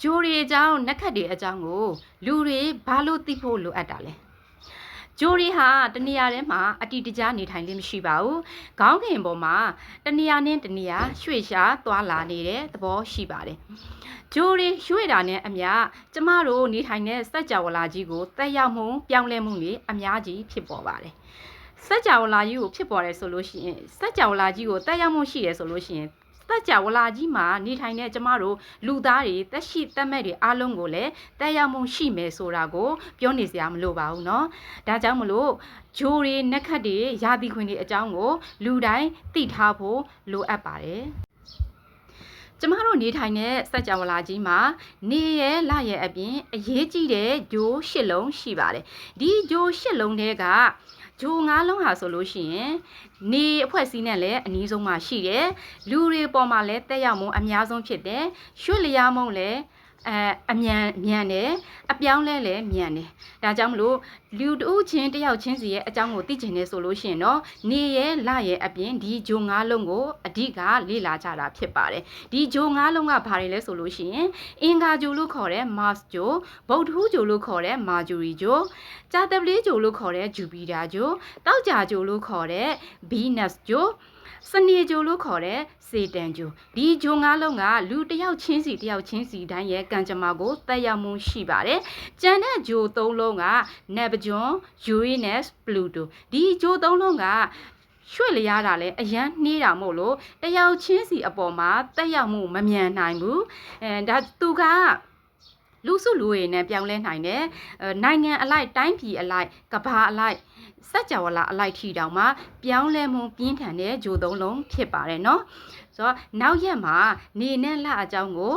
ဂျိုရီအကြောင်းနက်ခတ်တွေအကြောင်းကိုလူတွေဘာလို့သိဖို့လိုအပ်တာလဲဂျိုရီဟာတနေရာထဲမှာအတီတကြားနေထိုင်လို့မရှိပါဘူးခေါင်းခင်ပေါ်မှာတနေရာနဲ့တနေရာရွှေ့ရှားသွားလာနေတဲ့သဘောရှိပါတယ်ဂျိုရီရွှေ့တာနဲ့အမျှကျမတို့နေထိုင်တဲ့စัจ java လာကြီးကိုတက်ရောက်မှုပြောင်းလဲမှုတွေအများကြီးဖြစ်ပေါ်ပါတယ်စัจ java လာကြီးကိုဖြစ်ပေါ်တယ်ဆိုလို့ရှိရင်စัจ java လာကြီးကိုတက်ရောက်မှုရှိတယ်ဆိုလို့ရှိရင်စัจ java လာကြီးမှာနေထိုင်တဲ့ကျမတို့လူသားတွေတက်ရှိတက်မဲ့တွေအားလုံးကိုလည်းတက်ရောက်မှုရှိမယ်ဆိုတာကိုပြောနေစရာမလိုပါဘူးเนาะဒါကြောင့်မလို့ဂျိုရီနက်ခတ်တွေရာသီခွင်တွေအကြောင်းကိုလူတိုင်းသိထားဖို့လိုအပ်ပါတယ်ကျမတို့နေထိုင်တဲ့စัจ java လာကြီးမှာနေရဲလရဲအပြင်အရေးကြီးတဲ့ဂျိုး၈လုံးရှိပါတယ်ဒီဂျိုး၈လုံးတဲကဂျိုး၅လုံးဟာဆိုလို့ရှိရင်နေအဖွဲ့အစည်းနဲ့လည်းအနည်းဆုံးမှရှိတယ်လူတွေပေါ်မှာလည်းတက်ရောက်မှုအများဆုံးဖြစ်တယ်ရွှေ့လျားမုံလည်းအမြန်တယ်အပြောင်းလဲလည်းမြန်တယ်ဒါကြောင့်မလို့လူတဦးချင်းတယောက်ချင်းစီရဲ့အကြောင်းကိုသိချင်နေဆိုလို့ရှိရင်တော့နေရဲလရဲအပြင်ဒီဂျို၅လုံးကိုအဓိကလေ့လာကြတာဖြစ်ပါတယ်ဒီဂျို၅လုံးကဘာတွေလဲဆိုလို့ရှိရင်အင်္ဂါဂျိုလို့ခေါ်တဲ့ Mars ဂျိုဗုဒ္ဓဟူးဂျိုလို့ခေါ်တဲ့ Mercury ဂျိုကြာသပတေးဂျိုလို့ခေါ်တဲ့ Jupiter ဂျိုတောက်ကြဂျိုလို့ခေါ်တဲ့ Venus ဂျိုစနေဂျိုလို့ခေါ်တဲ့စေတန်ဂျိုဒီဂျို၅လုံးကလူတယောက်ချင်းစီတိုင်းရဲ့ကံကြမ္မာကိုတက်ရောက်မှုရှိပါတယ်။ကျန်တဲ့ဂျို၃လုံးက Neptune, Uranus, Pluto ဒီဂျို၃လုံးကရွှေ့လျားတာလဲအရန်နှေးတာမို့လို့တယောက်ချင်းစီအပေါ်မှာတက်ရောက်မှုမမြန်နိုင်ဘူး။ဒါသူကလူစုလူဝေနဲ့ပြောင်းလဲနိုင်တယ်နိုင်ငံအလိုက်တိုင်းပြည်အလိုက်ကဘာအလိုက်စัจ java လာအလိုက်ထီတောင်မှပြောင်းလဲမှုပြင်းထန်တဲ့ဂျိုသုံးလုံးဖြစ်ပါတယ်เนาะဆိုတော့နောက်ရက်မှာနေနဲ့လအကြောင်းကို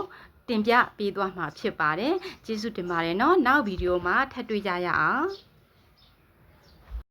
တင်ပြပေးသွားမှာဖြစ်ပါတယ်ကျေးဇူးတင်ပါတယ်เนาะနောက်ဗီဒီယိုမှာထပ်တွေ့ကြရအောင်